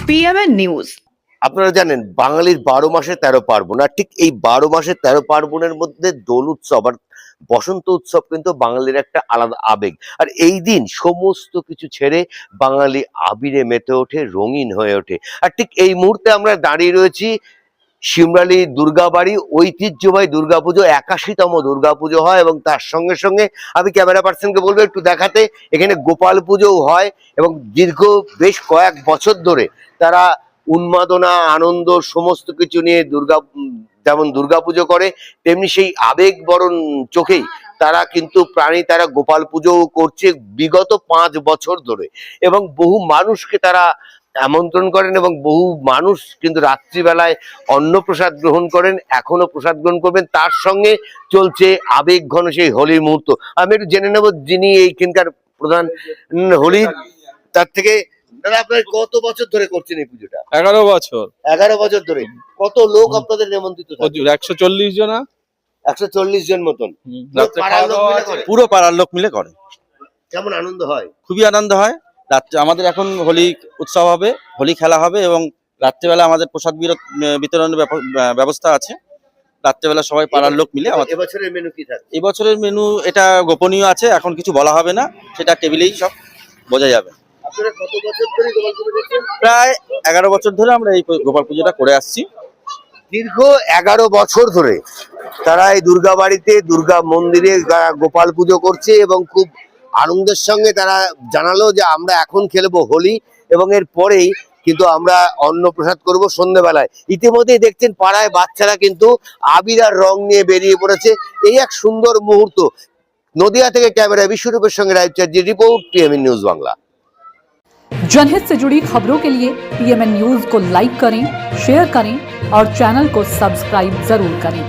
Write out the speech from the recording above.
PMN news. আপনারা জানেন বাঙালির 12 মাসে 13 পার্বণ, আর ঠিক এই 12 মাসে 13 পার্বণের মধ্যে দোল উৎসব আর বসন্ত উৎসব কিন্তু বাঙালির একটা আলাদা আবেগ। আর এই দিন সমস্ত কিছু ছেড়ে বাঙালি আবিরে মেতে ওঠে, রঙিন হয়ে ওঠে। আর ঠিক এই মুহূর্তে আমরা দাঁড়িয়ে রয়েছি শিমরালী দুর্গাবাড়ি, ঐতিহ্যবাহী দুর্গাপুজো, 81তম দুর্গাপুজো হয় এবং তার সঙ্গে সঙ্গে আমি ক্যামেরা পার্সনকে বলবো একটু দেখাতে। এখানে গোপাল পুজোও হয় এবং দীর্ঘ বেশ কয়েক বছর ধরে তারা উন্মাদনা, আনন্দ সমস্ত কিছু নিয়ে যেমন দুর্গাপুজো করে, তেমনি সেই আবেগ বরণ চোখেই তারা কিন্তু তারা গোপাল পুজোও করছে বিগত 5 বছর ধরে। এবং বহু মানুষকে তারা আমন্ত্রণ করেন এবং বহু মানুষ কিন্তু রাত্রিবেলায় অন্নপ্রসাদ গ্রহণ করেন, এখনো প্রসাদ গ্রহণ করবেন। তার সঙ্গে চলছে আবেগ ঘন সেই হোলির মুহূর্ত। আমি একটু জেনে নেব যিনি এইখানকার প্রধান হোলি, তার থেকে। দাদা, আপনার কত বছর ধরে করছেন এই পুজোটা? 11 বছর। 11 বছর ধরে। কত লোক আপনাদের নিমন্ত্রিত? 140 জন। 140 জন মতন। পুরো পাড়ার লোক মিলে করে। কেমন আনন্দ হয়? খুবই আনন্দ হয়। রাত্রে আমাদের এখন হোলি উৎসব হবে, হোলি খেলা হবে এবং রাত্রেবেলা আমাদের প্রসাদ বিতরণের ব্যবস্থা আছে। রাত্রেবেলা সবাই পাড়ার লোক মিলে। এবছরের মেনু কি থাকবে? এবছরের মেনু এটা গোপনীয় আছে, এখন কিছু বলা হবে না, সেটা টেবিলেই সব বোঝা যাবে। আপনারা কত বছর ধরে গোপাল পুজো করছেন? প্রায় 11 বছর ধরে আমরা এই গোপাল পুজোটা করে আসছি। দীর্ঘ 11 বছর ধরে তারা এই দুর্গা বাড়িতে, দুর্গা মন্দিরে গোপাল পুজো করছে এবং খুব আনন্দের সঙ্গে তারা জানালো যে আমরা এখন খেলবো হোলি এবং এর পরেই কিন্তু আমরা অন্নপ্রসাদ করব সন্ধ্যেবেলায়। ইতিমধ্যেই দেখছেন পাড়ায় বাচ্চারা কিন্তু আবির আর রং নিয়ে বেরিয়ে পড়েছে। এই এক সুন্দর মুহূর্ত। নদিয়া থেকে ক্যামেরা বিশ্বরূপের সঙ্গে right Chatterjee, report, PMN news Bangla. जनहित से जुड़ी खबरों के लिए PMN न्यूज को लाइक करें, शेयर करें और चैनल को सब्सक्राइब जरूर करें।